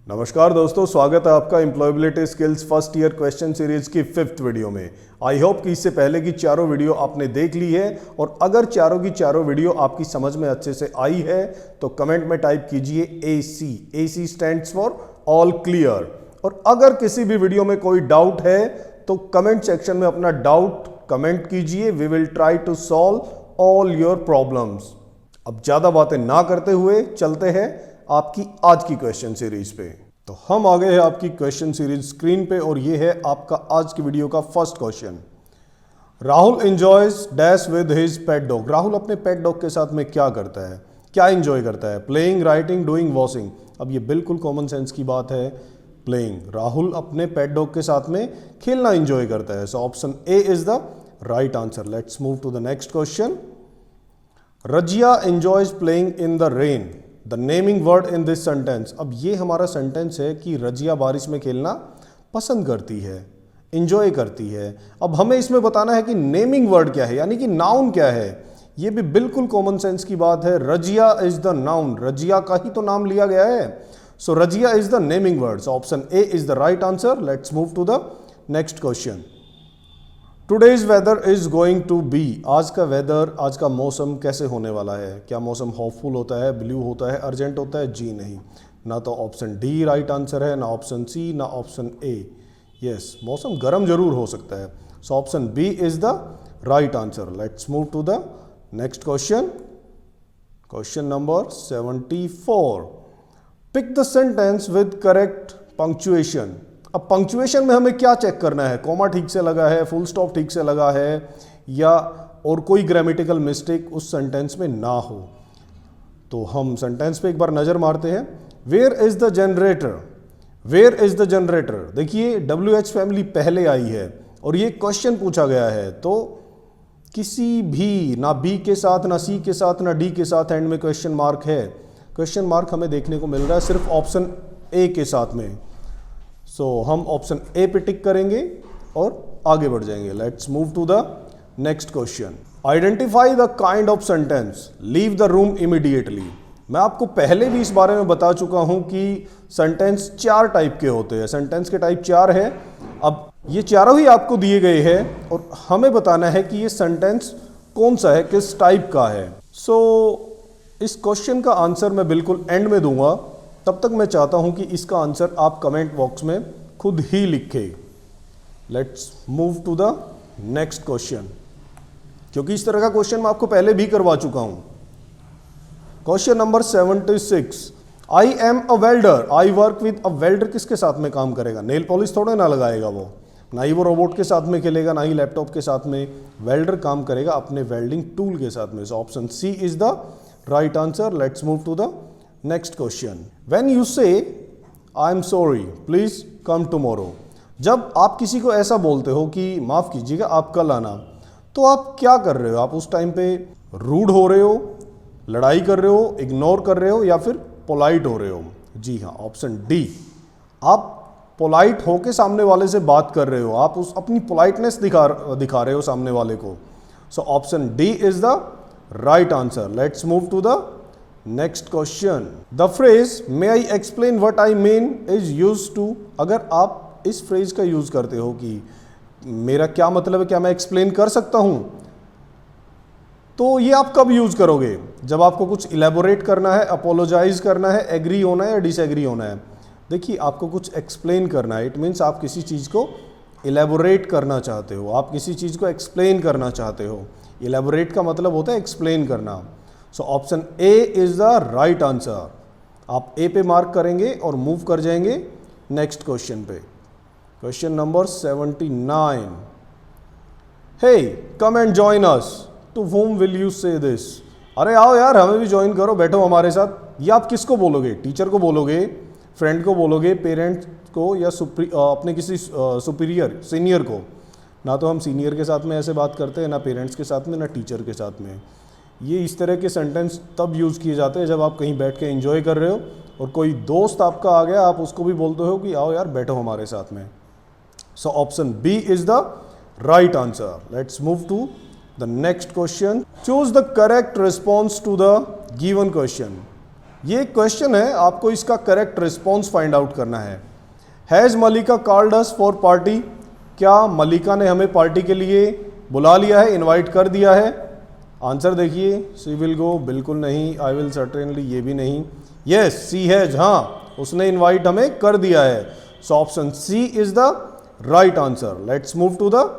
नमस्कार दोस्तों, स्वागत है आपका employability skills first year question series की 5th वीडियो में। आई होप कि इससे पहले की चारों वीडियो आपने देख ली है और अगर चारों की चारों वीडियो आपकी समझ में अच्छे से आई है तो कमेंट में टाइप कीजिए AC। AC stands for all clear. और अगर किसी भी वीडियो में कोई डाउट है तो कमेंट सेक्शन में अपना डाउट कमेंट कीजिए। We will try to solve all your problems. अब ज्यादा बातें ना करते हुए चलते हैं आपकी आज की क्वेश्चन सीरीज पे। तो हम आ गए हैं आपकी क्वेश्चन सीरीज स्क्रीन पे और ये है आपका आज की वीडियो का first question. Rahul enjoys dash with his pet dog. Rahul अपने पेट डॉग के साथ में क्या करता है, क्या एंजॉय करता है? Playing, writing, doing, washing. अब ये बिल्कुल कॉमन सेंस की बात है, प्लेइंग। राहुल अपने पेट डॉग के साथ में खेलना एंजॉय करता है। So option A is the right answer. Let's move to the next question. Razia enjoys playing in the rain. The naming word in this sentence. अब ये हमारा सेंटेंस है कि रजिया बारिश में खेलना पसंद करती है, एंजॉय करती है। अब हमें इसमें बताना है कि नेमिंग वर्ड क्या है, यानी कि नाउन क्या है। ये भी बिल्कुल कॉमन सेंस की बात है। Razia is the noun, Razia का ही तो नाम लिया गया है। So Razia is the naming word. So option A is the right answer. Let's move to the next question. Today's weather is going to be. आज का वेदर, आज का मौसम कैसे होने वाला है? क्या मौसम होपफुल होता है, ब्लू होता है, अर्जेंट होता है? जी नहीं। ना तो ऑप्शन डी राइट आंसर है, ना ऑप्शन सी, ना ऑप्शन ए। यस, मौसम गर्म जरूर हो सकता है। So option B is the right answer. Let's move to the next question. Question number 74। Pick the sentence with correct punctuation. अब पंक्चुएशन में हमें क्या चेक करना है? कॉमा ठीक से लगा है, फुल स्टॉप ठीक से लगा है, या और कोई ग्रामेटिकल मिस्टेक उस सेंटेंस में ना हो। तो हम सेंटेंस पे एक बार नजर मारते हैं। Where is the generator? Where is the generator? देखिए WH फैमिली पहले आई है और ये क्वेश्चन पूछा गया है, तो किसी भी, ना बी के साथ, ना सी के साथ, ना डी के साथ एंड में क्वेश्चन मार्क है। क्वेश्चन मार्क हमें देखने को मिल रहा है सिर्फ ऑप्शन ए के साथ में। सो हम ऑप्शन ए पे टिक करेंगे और आगे बढ़ जाएंगे। Let's move to the next question. Identify the kind of sentence. Leave the room immediately. मैं आपको पहले भी इस बारे में बता चुका हूं कि सेंटेंस 4 टाइप के होते हैं। सेंटेंस के टाइप 4 है। अब ये चारों ही आपको दिए गए हैं और हमें बताना है कि ये सेंटेंस कौन सा है, किस टाइप का है। सो इस क्वेश्चन का आंसर मैं बिल्कुल एंड में दूंगा। तब तक मैं चाहता हूं कि इसका आंसर आप कमेंट बॉक्स में खुद ही लिखें। Let's move to the next question, क्योंकि इस तरह का क्वेश्चन मैं आपको पहले भी करवा चुका हूं। Question number 76। I am a welder. I work with a welder किसके साथ में काम करेगा? नेल पॉलिश थोड़ा ना लगाएगा वो, ना ही वो रोबोट के साथ में खेलेगा, ना ही लैपटॉप के साथ में। वेल्डर काम करेगा अपने वेल्डिंग टूल के साथ में। So option C is the right answer. Let's move to the next question. When you say I am sorry please come tomorrow. जब आप किसी को ऐसा बोलते हो कि माफ कीजिएगा आप कल आना, तो आप क्या कर रहे हो? आप उस टाइम पे रूड हो रहे हो, लड़ाई कर रहे हो, इग्नोर कर रहे हो, या फिर पोलाइट हो रहे हो? जी हाँ, ऑप्शन डी। आप पोलाइट होके सामने वाले से बात कर रहे हो, आप उस अपनी पोलाइटनेस दिखा रहे हो सामने वाले को। So option D is the right answer. Let's move to the next question. The phrase may I explain what I mean is used to. अगर आप इस फ्रेज का यूज करते हो कि मेरा क्या मतलब है, क्या मैं एक्सप्लेन कर सकता हूं, तो ये आप कब यूज करोगे? जब आपको कुछ इलेबोरेट करना है, अपोलोजाइज करना है, एग्री होना है या डिसएग्री होना है। देखिए, आपको कुछ एक्सप्लेन करना है। इट मीन्स आप किसी चीज को इलेबोरेट करना चाहते हो, आप किसी चीज को एक्सप्लेन करना चाहते हो। इलेबोरेट का मतलब होता है एक्सप्लेन करना। So option A is the right answer. आप ए पे मार्क करेंगे और मूव कर जाएंगे नेक्स्ट क्वेश्चन पे। Question number 79। Hey come and join us. To whom will you say this? अरे आओ यार, हमें भी ज्वाइन करो, बैठो हमारे साथ। ये आप किसको बोलोगे? टीचर को बोलोगे, फ्रेंड को बोलोगे, पेरेंट्स को, या अपने किसी सुपीरियर सीनियर को? ना तो हम सीनियर के साथ में ऐसे बात करते हैं, ना पेरेंट्स के साथ में, ना टीचर के साथ में। ये इस तरह के सेंटेंस तब यूज़ किए जाते हैं जब आप कहीं बैठ के एंजॉय कर रहे हो और कोई दोस्त आपका आ गया, आप उसको भी बोलते हो कि आओ यार बैठो हमारे साथ में। So option B is the right answer. Let's move to the next question. Choose the correct response to the given question. ये क्वेश्चन है, आपको इसका करेक्ट रिस्पॉन्स फाइंड आउट करना है। Has Malika called us for party, क्या मलिका ने हमें party के लिए बुला लिया है, इनवाइट कर दिया है? आंसर देखिए, सी विल गो, बिल्कुल नहीं। आई विल सर्टेनली, ये भी नहीं। यस, सी हैज, हाँ उसने इनवाइट हमें कर दिया है। So option C is the right answer. Let's move to the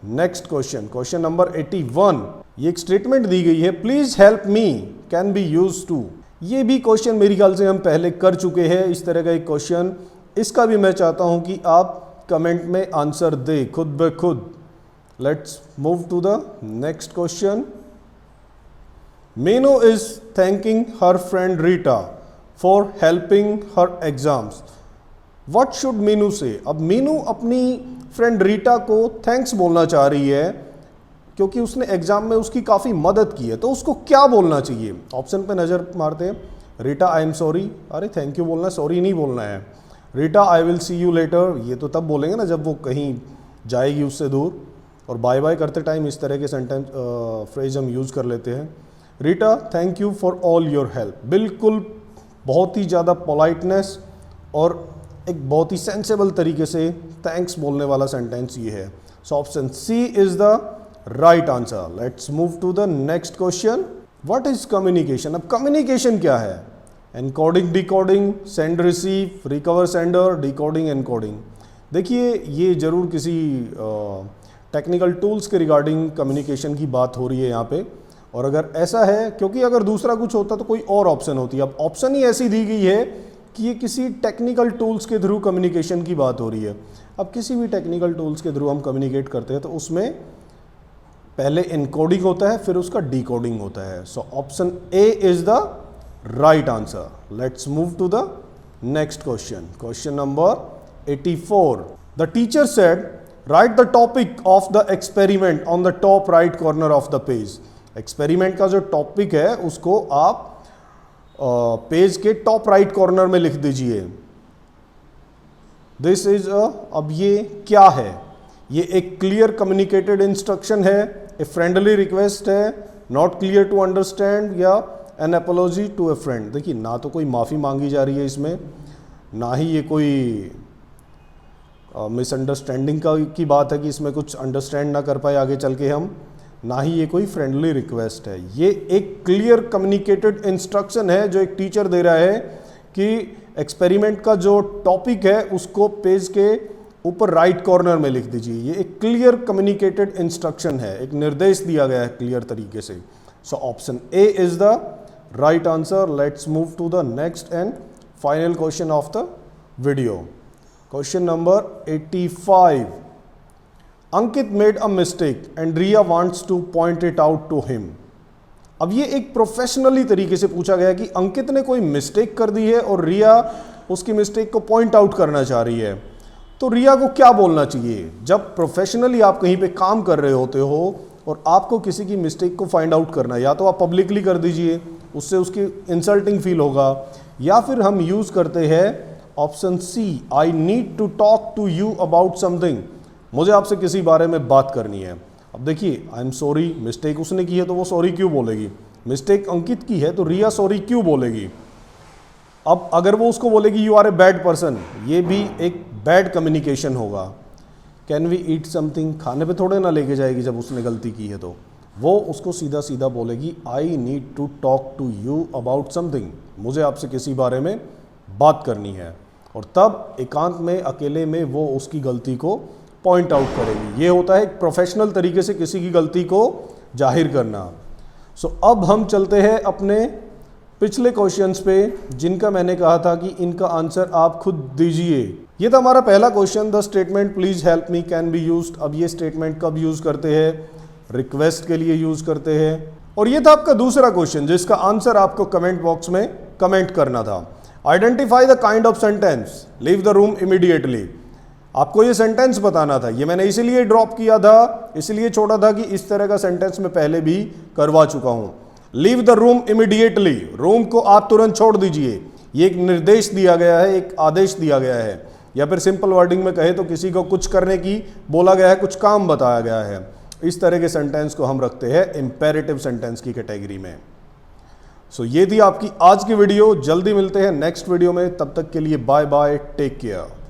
next question, question number 81। ये एक स्टेटमेंट दी गई है, please help me can be use to. ये भी क्वेश्चन मेरे ख्याल से हम पहले कर चुके हैं, इस तरह का एक क्वेश्चन। इसका भी मैं चाहता हूं कि आप कमेंट में आंसर दे खुद ब खुद। Let's move to the next question. Meenu is thanking her friend Rita for helping her exams. What should Meenu say? अब मीनू अपनी फ्रेंड रीटा को थैंक्स बोलना चाह रही है क्योंकि उसने एग्जाम में उसकी काफ़ी मदद की है, तो उसको क्या बोलना चाहिए? ऑप्शन पे नज़र मारते हैं। रीटा आई एम सॉरी, अरे थैंक यू बोलना, सॉरी नहीं बोलना है। Rita I will see you later, ये तो तब बोलेंगे ना जब वो कहीं जाएगी उससे दूर। और बाय बाय करते टाइम इस तरह के सेंटेंस फ्रेज हम यूज़ कर लेते हैं। Rita thank you for all your help, बिल्कुल बहुत ही ज़्यादा पोलाइटनेस और एक बहुत ही सेंसेबल तरीके से थैंक्स बोलने वाला सेंटेंस ये है। So option C is the right answer. Let's move to the next question. What is communication? अब कम्युनिकेशन क्या है? Encoding, decoding, send receive, recover sender, decoding encoding. देखिए ये जरूर किसी टेक्निकल टूल्स के रिगार्डिंग कम्युनिकेशन की बात हो रही है यहाँ पे। और अगर ऐसा है, क्योंकि अगर दूसरा कुछ होता तो कोई और ऑप्शन होती। अब ऑप्शन ही ऐसी दी गई है कि ये किसी टेक्निकल टूल्स के थ्रू कम्युनिकेशन की बात हो रही है। अब किसी भी टेक्निकल टूल्स के थ्रू हम कम्युनिकेट करते हैं तो उसमें पहले एनकोडिंग होता है, फिर उसका डिकोडिंग होता है। So option A is the right answer. Let's move to the next question, question number 84। The teacher said write the topic of the experiment on the top right corner of the page. Experiment का जो topic है उसको आप page के top right corner में लिख दीजिए। This is अब ये क्या है? ये एक क्लियर कम्युनिकेटेड इंस्ट्रक्शन है, ए फ्रेंडली रिक्वेस्ट है, नॉट क्लियर टू अंडरस्टैंड, या an apology to a friend. देखिए ना तो कोई माफ़ी मांगी जा रही है इसमें, ना ही ये कोई मिसअंडरस्टैंडिंग की बात है कि इसमें कुछ अंडरस्टैंड ना कर पाए आगे चल के हम, ना ही ये कोई फ्रेंडली रिक्वेस्ट है। ये एक क्लियर कम्युनिकेटेड इंस्ट्रक्शन है जो एक टीचर दे रहा है कि एक्सपेरिमेंट का जो टॉपिक है उसको पेज के ऊपर राइट कॉर्नर में लिख दीजिए। ये एक क्लियर कम्युनिकेटेड इंस्ट्रक्शन है, एक निर्देश दिया गया है क्लियर तरीके से। So option A is the right answer. Let's move to the next and final question of the video, question number 85। Ankit made a mistake and Riya wants to point it out to him. अब ये एक professionally तरीके से पूछा गया कि अंकित ने कोई मिस्टेक कर दी है और रिया उसकी मिस्टेक को पॉइंट आउट करना चाह रही है, तो रिया को क्या बोलना चाहिए? जब प्रोफेशनली आप कहीं पे काम कर रहे होते हो और आपको किसी की मिस्टेक को फाइंड आउट करना है, या तो आप पब्लिकली कर दीजिए, उससे उसकी इंसल्टिंग फील होगा, या फिर हम यूज़ करते हैं option C, I need to talk to you about something. मुझे आपसे किसी बारे में बात करनी है। अब देखिए आई एम सॉरी, मिस्टेक उसने की है तो वो सॉरी क्यों बोलेगी? मिस्टेक अंकित की है तो रिया सॉरी क्यों बोलेगी? अब अगर वो उसको बोलेगी you are a bad person, ये भी एक बैड कम्युनिकेशन होगा। कैन वी ईट समथिंग, खाने पे थोड़े ना लेके जाएगी जब उसने गलती की है, तो वो उसको सीधा सीधा बोलेगी I need to talk to you about something, मुझे आपसे किसी बारे में बात करनी है। और तब एकांत में अकेले में वो उसकी गलती को पॉइंट आउट करेगी। ये होता है एक प्रोफेशनल तरीके से किसी की गलती को जाहिर करना। सो अब हम चलते हैं अपने पिछले क्वेश्चंस पे, जिनका मैंने कहा था कि इनका आंसर आप खुद दीजिए। ये था हमारा पहला question, the statement please help me can be used. अब ये स्टेटमेंट कब यूज़ करते हैं? रिक्वेस्ट के लिए यूज़ करते हैं। और ये था आपका दूसरा क्वेश्चन जिसका आंसर आपको कमेंट बॉक्स में कमेंट करना था। Identify the kind of sentence, leave the room immediately. आपको ये सेंटेंस बताना था, ये मैंने इसीलिए ड्रॉप किया था, इसलिए छोड़ा था कि इस तरह का सेंटेंस मैं पहले भी करवा चुका हूं। Leave the room immediately, room को आप तुरंत छोड़ दीजिए। ये एक निर्देश दिया गया है, एक आदेश दिया गया है, या फिर सिंपल वर्डिंग में कहे तो किसी को कुछ करने की बोला गया है, कुछ काम बताया गया है। इस तरह के सेंटेंस को हम रखते हैं इंपेरेटिव सेंटेंस की कैटेगरी में। सो ये थी आपकी आज की वीडियो। जल्दी मिलते हैं नेक्स्ट वीडियो में, तब तक के लिए बाय बाय, टेक केयर।